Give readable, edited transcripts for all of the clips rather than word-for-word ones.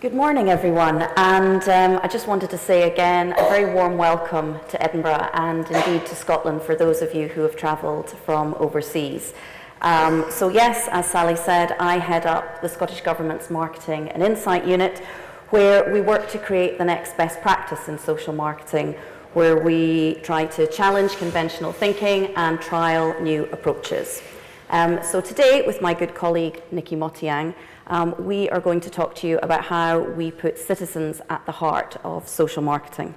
Good morning, everyone, and I just wanted to say again a very warm welcome to Edinburgh and indeed to Scotland for those of you who have travelled from overseas. So yes, as Sally said, I head up the Scottish Government's Marketing and Insight Unit, where we work to create the next best practice in social marketing, where we try to challenge conventional thinking and trial new approaches. So today, with my good colleague Nicci Motiang, we are going to talk to you about how we put citizens at the heart of social marketing.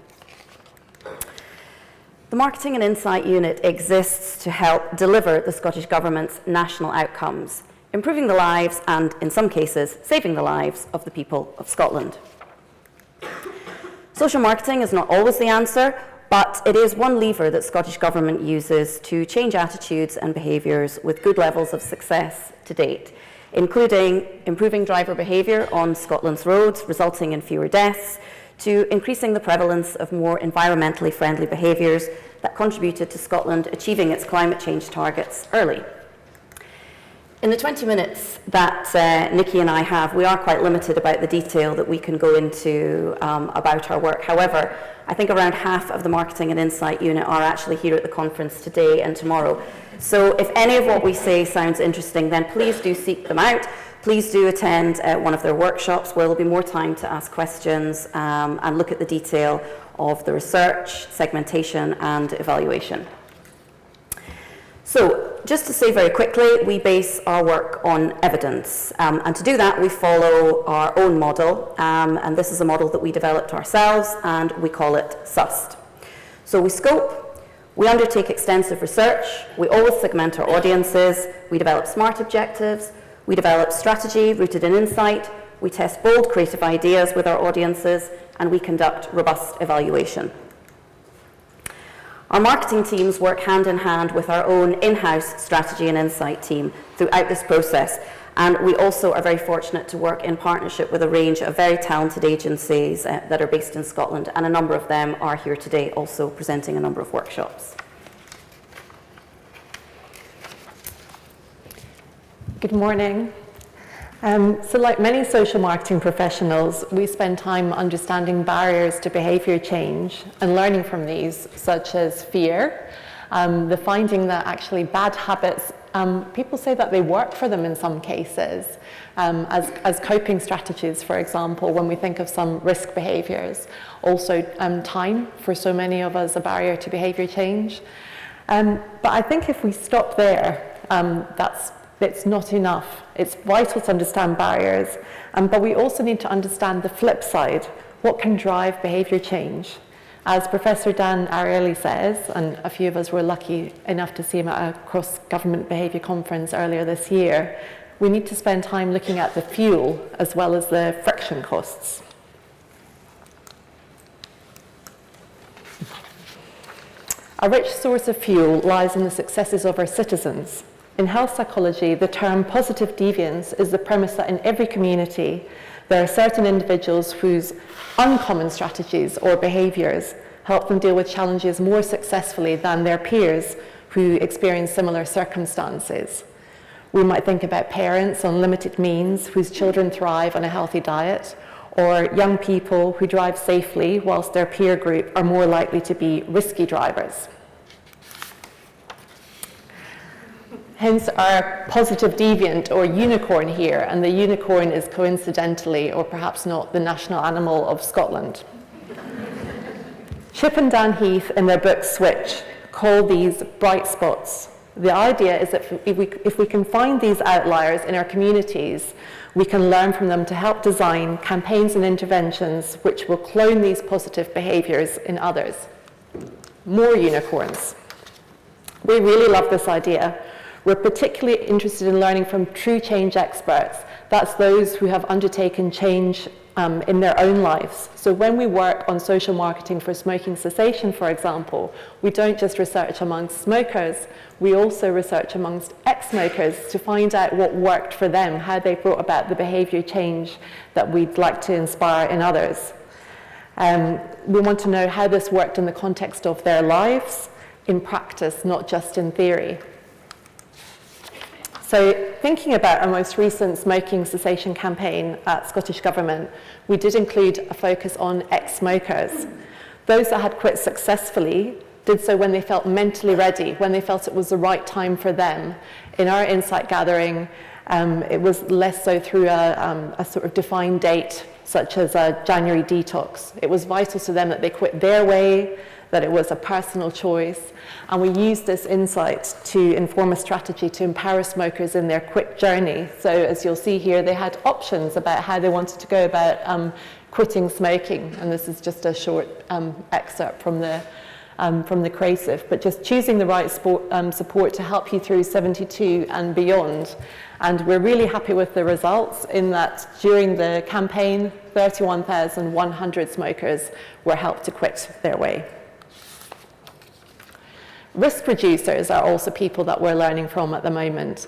The Marketing and Insight Unit exists to help deliver the Scottish Government's national outcomes, improving the lives and, in some cases, saving the lives of the people of Scotland. Social marketing is not always the answer, but it is one lever that Scottish Government uses to change attitudes and behaviours with good levels of success to date, including improving driver behaviour on Scotland's roads, resulting in fewer deaths, to increasing the prevalence of more environmentally friendly behaviours that contributed to Scotland achieving its climate change targets early. In the 20 minutes that Nicci and I have, we are quite limited about the detail that we can go into about our work. However, I think around half of the Marketing and Insight Unit are actually here at the conference today and tomorrow. So if any of what we say sounds interesting, then please do seek them out. Please do attend one of their workshops where there'll be more time to ask questions and look at the detail of the research, segmentation, and evaluation. So, just to say very quickly, we base our work on evidence. And to do that, we follow our own model. And this is a model that we developed ourselves, and we call it SUST. So we scope, we undertake extensive research, we always segment our audiences, we develop smart objectives, we develop strategy rooted in insight, we test bold creative ideas with our audiences, and we conduct robust evaluation. Our marketing teams work hand in hand with our own in-house strategy and insight team throughout this process, and we also are very fortunate to work in partnership with a range of very talented agencies that are based in Scotland, and a number of them are here today also presenting a number of workshops. Good morning. So like many social marketing professionals, we spend time understanding barriers to behaviour change and learning from these, such as fear, the finding that actually bad habits, people say that they work for them in some cases, as coping strategies, for example, when we think of some risk behaviours. Also time, for so many of us, a barrier to behaviour change. But I think if we stop there, it's not enough. It's vital to understand barriers, but we also need to understand the flip side. What can drive behaviour change? As Professor Dan Ariely says, and a few of us were lucky enough to see him at a cross-government behaviour conference earlier this year, we need to spend time looking at the fuel as well as the friction costs. A rich source of fuel lies in the successes of our citizens. In health psychology, the term positive deviance is the premise that in every community, there are certain individuals whose uncommon strategies or behaviours help them deal with challenges more successfully than their peers who experience similar circumstances. We might think about parents on limited means whose children thrive on a healthy diet, or young people who drive safely whilst their peer group are more likely to be risky drivers. Hence our positive deviant or unicorn here, and the unicorn is coincidentally, or perhaps not, the national animal of Scotland. Chip and Dan Heath, in their book Switch, call these bright spots. The idea is that if we can find these outliers in our communities, we can learn from them to help design campaigns and interventions which will clone these positive behaviours in others. More unicorns. We really love this idea. We're particularly interested in learning from true change experts. That's those who have undertaken change in their own lives. So when we work on social marketing for smoking cessation, for example, we don't just research amongst smokers, we also research amongst ex-smokers to find out what worked for them, how they brought about the behaviour change that we'd like to inspire in others. We want to know how this worked in the context of their lives, in practice, not just in theory. So thinking about our most recent smoking cessation campaign at Scottish Government, we did include a focus on ex-smokers. Those that had quit successfully did so when they felt mentally ready, when they felt it was the right time for them. In our insight gathering, it was less so through a sort of defined date, such as a January detox. It was vital to them that they quit their way, that it was a personal choice, and we used this insight to inform a strategy to empower smokers in their quit journey. So as you'll see here, they had options about how they wanted to go about quitting smoking, and this is just a short excerpt from the creative, but just choosing the right support to help you through 72 and beyond. And we're really happy with the results in that during the campaign, 31,100 smokers were helped to quit their way. Risk reducers are also people that we're learning from at the moment.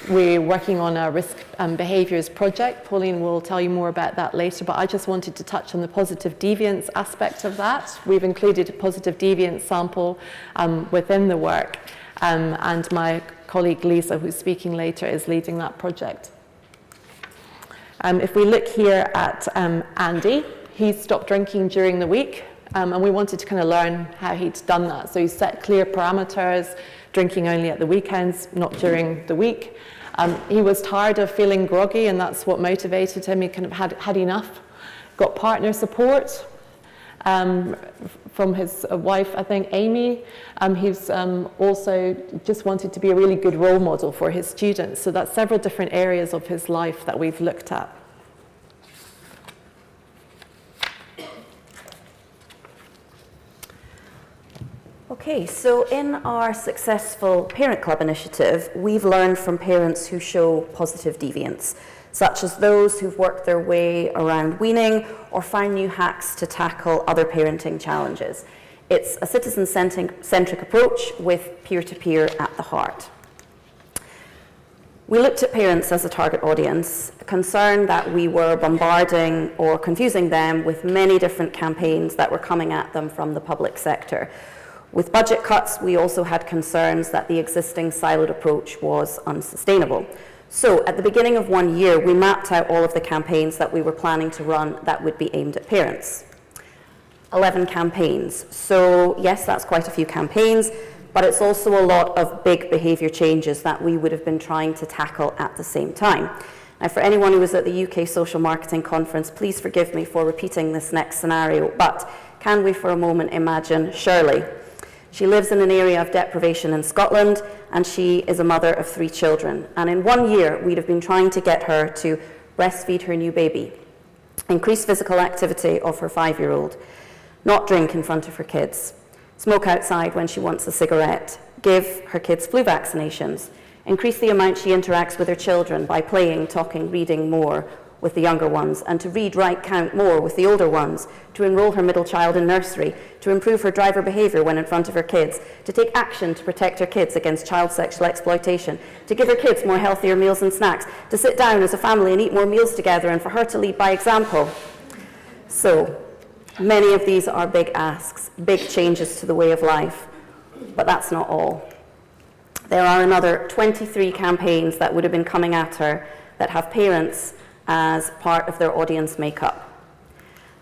We're working on a risk behaviours project. Pauline will tell you more about that later, but I just wanted to touch on the positive deviance aspect of that. We've included a positive deviance sample within the work, and my colleague Lisa, who's speaking later, is leading that project. If we look here at Andy, he stopped drinking during the week, and we wanted to kind of learn how he'd done that. So he set clear parameters, drinking only at the weekends, not during the week. He was tired of feeling groggy, and that's what motivated him. He kind of had enough. Got partner support from his wife, I think, Amy. He's also just wanted to be a really good role model for his students. So that's several different areas of his life that we've looked at. Okay, so in our successful Parent Club initiative, we've learned from parents who show positive deviance, such as those who've worked their way around weaning or found new hacks to tackle other parenting challenges. It's a citizen-centric approach with peer-to-peer at the heart. We looked at parents as a target audience, concerned that we were bombarding or confusing them with many different campaigns that were coming at them from the public sector. With budget cuts, we also had concerns that the existing siloed approach was unsustainable. So at the beginning of 1 year, we mapped out all of the campaigns that we were planning to run that would be aimed at parents. 11 campaigns. So yes, that's quite a few campaigns, but it's also a lot of big behaviour changes that we would have been trying to tackle at the same time. Now, for anyone who was at the UK Social Marketing Conference, please forgive me for repeating this next scenario, but can we for a moment imagine Shirley? She lives in an area of deprivation in Scotland, and she is a mother of 3 children. And in 1 year, we'd have been trying to get her to breastfeed her new baby, increase physical activity of her 5-year-old, not drink in front of her kids, smoke outside when she wants a cigarette, give her kids flu vaccinations, increase the amount she interacts with her children by playing, talking, reading more with the younger ones, and to read, write, count more with the older ones, to enrol her middle child in nursery, to improve her driver behaviour when in front of her kids, to take action to protect her kids against child sexual exploitation, to give her kids more healthier meals and snacks, to sit down as a family and eat more meals together, and for her to lead by example. So, many of these are big asks, big changes to the way of life, but that's not all. There are another 23 campaigns that would have been coming at her that have parents as part of their audience makeup.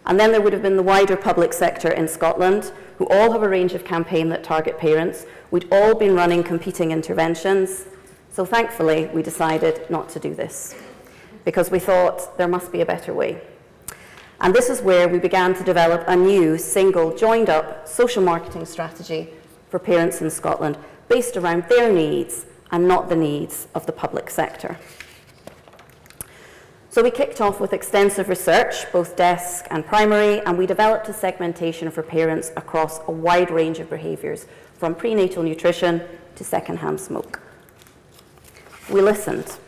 And then there would have been the wider public sector in Scotland, who all have a range of campaigns that target parents. We'd all been running competing interventions, so thankfully we decided not to do this, because we thought there must be a better way. And this is where we began to develop a new, single, joined-up social marketing strategy for parents in Scotland, based around their needs and not the needs of the public sector. So we kicked off with extensive research, both desk and primary, and we developed a segmentation for parents across a wide range of behaviours, from prenatal nutrition to secondhand smoke. We listened.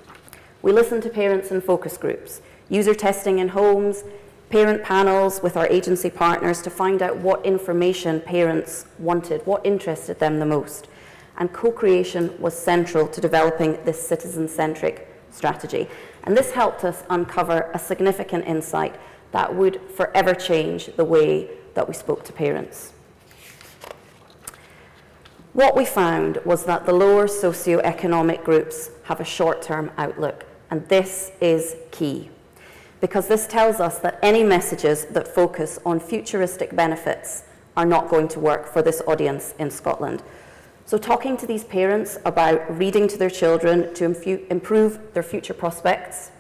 We listened to parents in focus groups, user testing in homes, parent panels with our agency partners to find out what information parents wanted, what interested them the most. And co-creation was central to developing this citizen-centric strategy. And this helped us uncover a significant insight that would forever change the way that we spoke to parents. What we found was that the lower socioeconomic groups have a short-term outlook, and this is key, because this tells us that any messages that focus on futuristic benefits are not going to work for this audience in Scotland. So talking to these parents about reading to their children to improve their future prospects,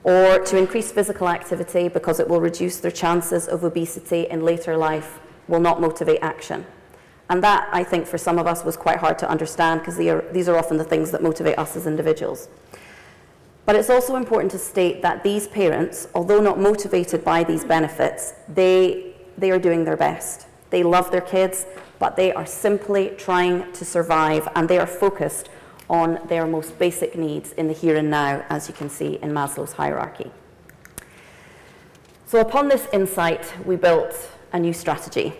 or to increase physical activity because it will reduce their chances of obesity in later life, will not motivate action. And that, I think, for some of us was quite hard to understand, because these are often the things that motivate us as individuals. But it's also important to state that these parents, although not motivated by these benefits, they are doing their best. They love their kids, but they are simply trying to survive, and they are focused on their most basic needs in the here and now, as you can see in Maslow's hierarchy. So upon this insight, we built a new strategy.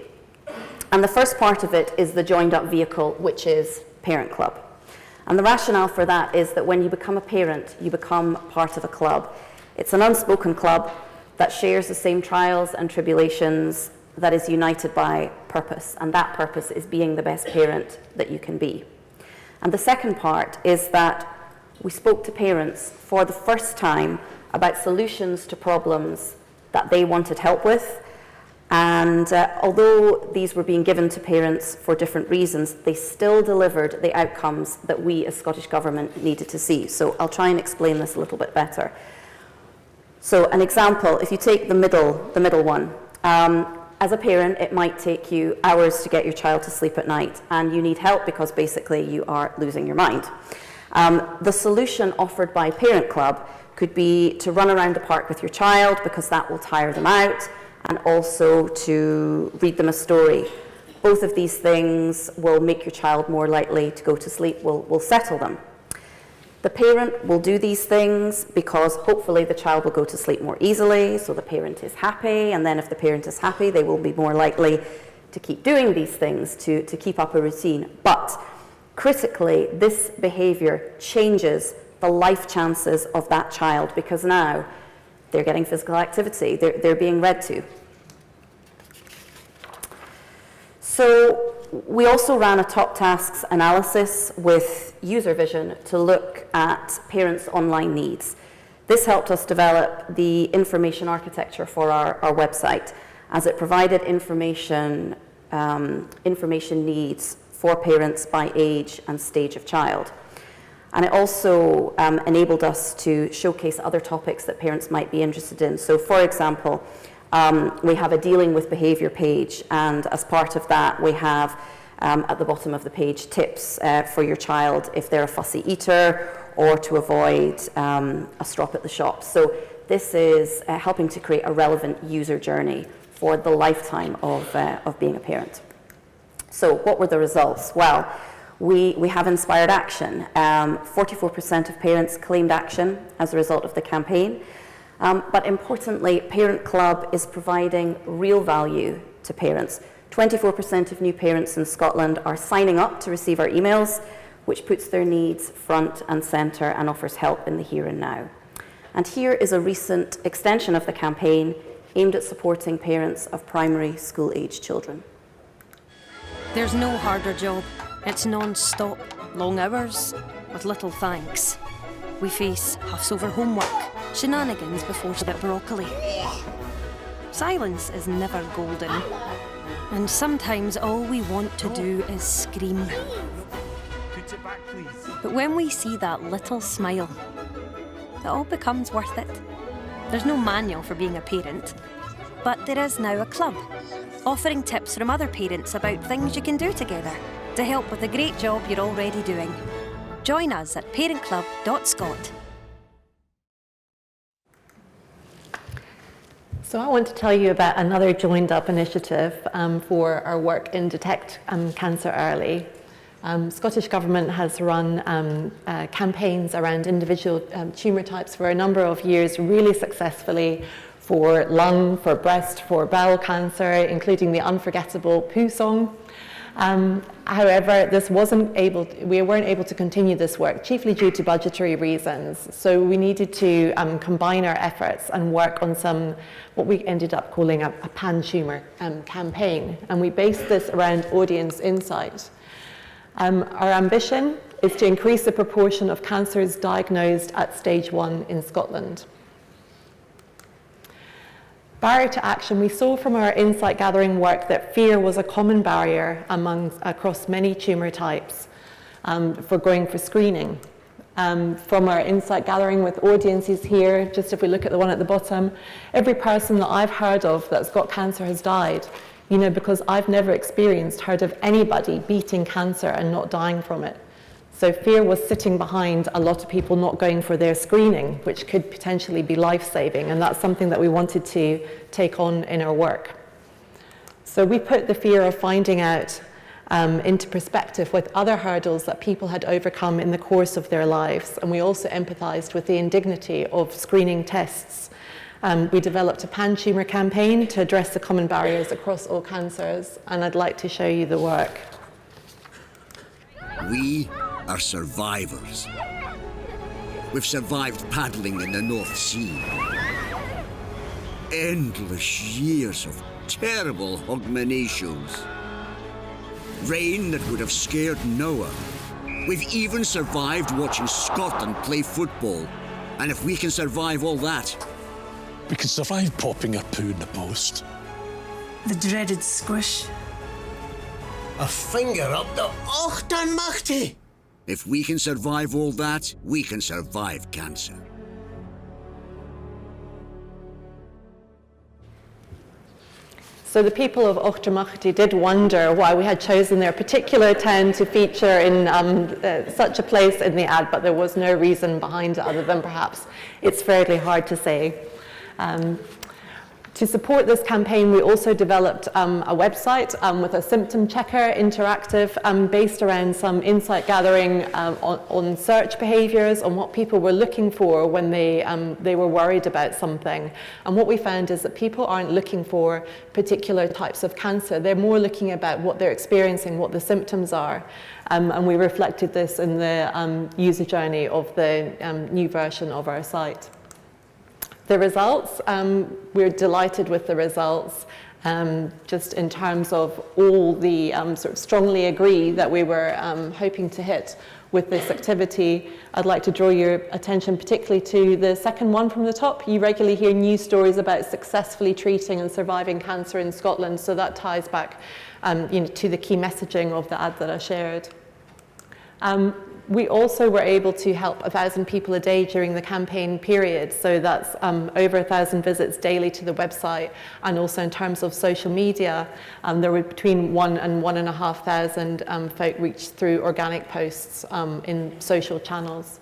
And the first part of it is the joined-up vehicle, which is ParentClub. And the rationale for that is that when you become a parent, you become part of a club. It's an unspoken club that shares the same trials and tribulations, that is united by purpose, and that purpose is being the best parent that you can be. And the second part is that we spoke to parents for the first time about solutions to problems that they wanted help with, and although these were being given to parents for different reasons, they still delivered the outcomes that we as Scottish Government needed to see. So I'll try and explain this a little bit better. So an example, if you take the middle one, as a parent, it might take you hours to get your child to sleep at night, and you need help because basically you are losing your mind. The solution offered by ParentClub could be to run around the park with your child, because that will tire them out, and also to read them a story. Both of these things will make your child more likely to go to sleep, will settle them. The parent will do these things because hopefully the child will go to sleep more easily, so the parent is happy, and then if the parent is happy, they will be more likely to keep doing these things, to keep up a routine. But critically, this behaviour changes the life chances of that child, because now they're getting physical activity, they're being read to. So we also ran a top tasks analysis with user vision to look at parents' online needs. This helped us develop the information architecture for our website, as it provided information needs for parents by age and stage of child. And it also enabled us to showcase other topics that parents might be interested in. So for example, we have a dealing with behaviour page, and as part of that we have at the bottom of the page tips for your child if they're a fussy eater, or to avoid a strop at the shop. So this is helping to create a relevant user journey for the lifetime of being a parent. So what were the results? Well, we have inspired action. 44% of parents claimed action as a result of the campaign. But importantly, ParentClub is providing real value to parents. 24% of new parents in Scotland are signing up to receive our emails, which puts their needs front and centre and offers help in the here and now. And here is a recent extension of the campaign aimed at supporting parents of primary school-age children. There's no harder job. It's non-stop, long hours, with little thanks. We face huffs over homework, shenanigans before she bit broccoli. Silence is never golden, and sometimes all we want to do is scream. Put it back, please. But when we see that little smile, it all becomes worth it. There's no manual for being a parent, but there is now a club, offering tips from other parents about things you can do together to help with the great job you're already doing. Join us at parentclub.scot. So I want to tell you about another joined up initiative for our work in Detect Cancer Early. Scottish Government has run campaigns around individual tumour types for a number of years, really successfully, for lung, for breast, for bowel cancer, including the unforgettable poo song. However, we weren't able to continue this work, chiefly due to budgetary reasons. So we needed to combine our efforts and work on what we ended up calling a pan-tumour campaign. And we based this around audience insight. Our ambition is to increase the proportion of cancers diagnosed at stage 1 in Scotland. Barrier to action, we saw from our insight gathering work that fear was a common barrier across many tumour types for going for screening. From our insight gathering with audiences here, just if we look at the one at the bottom, every person that I've heard of that's got cancer has died. You know, because I've never heard of anybody beating cancer and not dying from it. So fear was sitting behind a lot of people not going for their screening, which could potentially be life-saving, and that's something that we wanted to take on in our work. So we put the fear of finding out into perspective with other hurdles that people had overcome in the course of their lives, and we also empathized with the indignity of screening tests. We developed a pan-tumour campaign to address the common barriers across all cancers, and I'd like to show you the work. We are survivors. We've survived paddling in the North Sea. Endless years of terrible Hogmanay shows. Rain that would have scared Noah. We've even survived watching Scotland play football. And if we can survive all that, we can survive popping a poo in the post. The dreaded squish. A finger up the Ochtanmachty. if we can survive all that, we can survive cancer. So the people of Ochtermachty did wonder why we had chosen their particular town to feature in such a place in the ad, but there was no reason behind it other than perhaps it's fairly hard to say. To support this campaign, we also developed a website with a symptom checker interactive based around some insight gathering on search behaviours, on what people were looking for when they were worried about something. And what we found is that people aren't looking for particular types of cancer. They're more looking about what they're experiencing, what the symptoms are. And we reflected this in the user journey of the new version of our site. The results, we're delighted with the results, just in terms of all the sort of strongly agree that we were hoping to hit with this activity. I'd like to draw your attention particularly to the second one from the top. You regularly hear news stories about successfully treating and surviving cancer in Scotland, so that ties back to the key messaging of the ad that I shared. We also were able to help 1,000 people a day during the campaign period, so that's over 1,000 visits daily to the website, and also in terms of social media, there were between 1,000 and 1,500 folk reached through organic posts in social channels.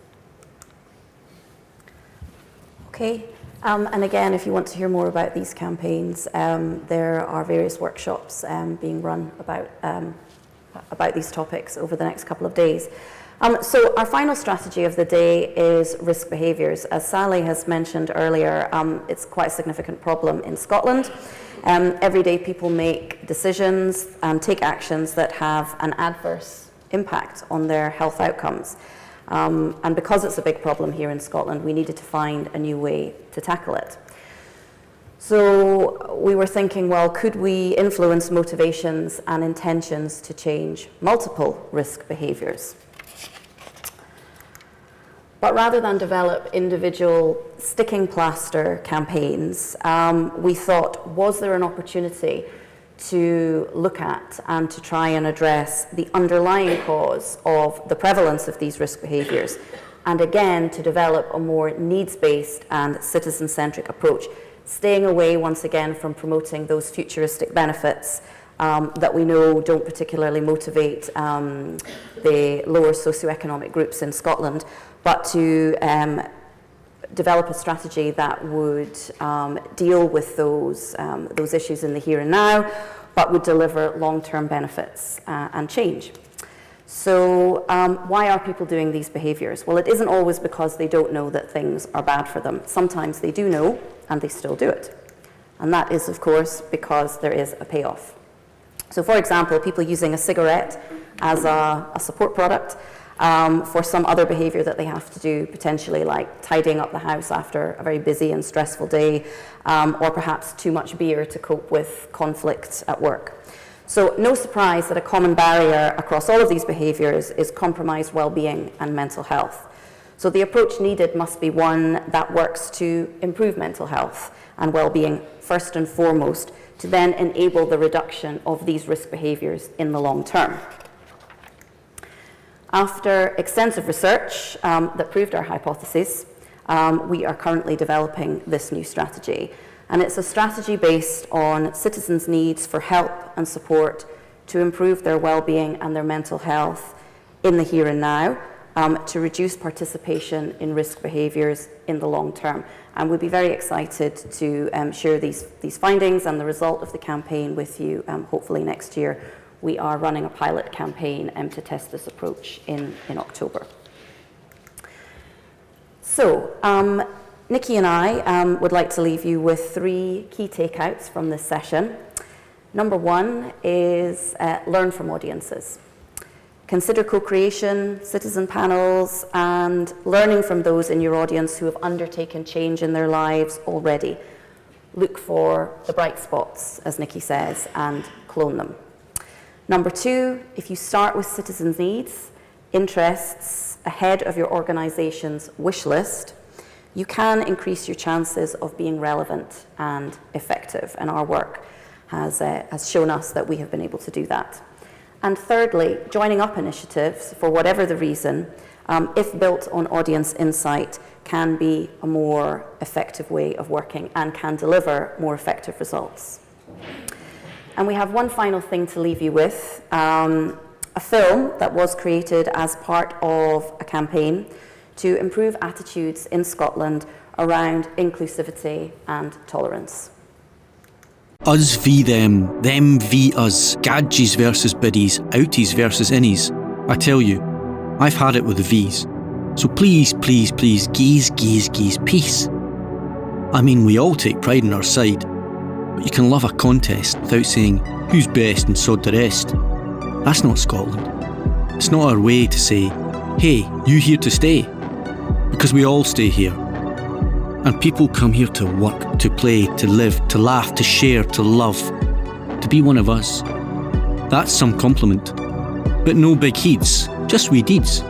Okay. And again, if you want to hear more about these campaigns, there are various workshops being run about these topics over the next couple of days. So our final strategy of the day is risk behaviours. As Sally has mentioned earlier, it's quite a significant problem in Scotland. Every day people make decisions and take actions that have an adverse impact on their health outcomes. And because it's a big problem here in Scotland, we needed to find a new way to tackle it. So we were thinking, well, could we influence motivations and intentions to change multiple risk behaviours? But rather than develop individual sticking plaster campaigns, we thought, was there an opportunity to look at and to try and address the underlying cause of the prevalence of these risk behaviours, and again, to develop a more needs-based and citizen-centric approach, staying away once again from promoting those futuristic benefits that we know don't particularly motivate the lower socioeconomic groups in Scotland, but to develop a strategy that would deal with those issues in the here and now, but would deliver long-term benefits and change. So why are people doing these behaviours? Well, it isn't always because they don't know that things are bad for them. Sometimes they do know, and they still do it. And that is, of course, because there is a payoff. So, for example, people using a cigarette as a support product for some other behaviour that they have to do, potentially like tidying up the house after a very busy and stressful day, or perhaps too much beer to cope with conflict at work. So no surprise that a common barrier across all of these behaviours is compromised well-being and mental health. So the approach needed must be one that works to improve mental health and well-being first and foremost, to then enable the reduction of these risk behaviours in the long term. After extensive research that proved our hypothesis, we are currently developing this new strategy. And it's a strategy based on citizens' needs for help and support to improve their well-being and their mental health in the here and now, to reduce participation in risk behaviours in the long term. And we'll be very excited to share these findings and the result of the campaign with you, hopefully next year. We are running a pilot campaign to test this approach in October. So, Nicci and I would like to leave you with 3 key takeouts from this session. Number 1 is learn from audiences. Consider co-creation, citizen panels, and learning from those in your audience who have undertaken change in their lives already. Look for the bright spots, as Nicci says, and clone them. Number 2, if you start with citizens' needs, interests ahead of your organisation's wish list, you can increase your chances of being relevant and effective. And our work has shown us that we have been able to do that. And thirdly, joining up initiatives, for whatever the reason, if built on audience insight, can be a more effective way of working and can deliver more effective results. And we have one final thing to leave you with, a film that was created as part of a campaign to improve attitudes in Scotland around inclusivity and tolerance. Us v them v us, gadgies versus biddies, outies versus innies. I tell you, I've had it with the V's. So please, please, please, geese, peace. I mean, we all take pride in our side, but you can love a contest without saying, who's best and sod the rest. That's not Scotland. It's not our way to say, hey, you here to stay. Because we all stay here. And people come here to work, to play, to live, to laugh, to share, to love, to be one of us. That's some compliment. But no big heats, just wee deeds,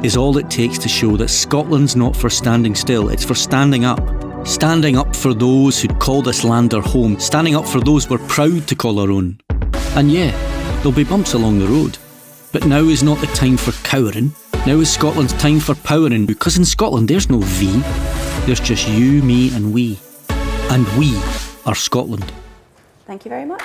is all it takes to show that Scotland's not for standing still, it's for standing up. Standing up for those who'd call this land their home, standing up for those we're proud to call our own. And yeah, there'll be bumps along the road, but now is not the time for cowering. Now is Scotland's time for powering, because in Scotland there's no V, there's just you, me and we. And we are Scotland. Thank you very much.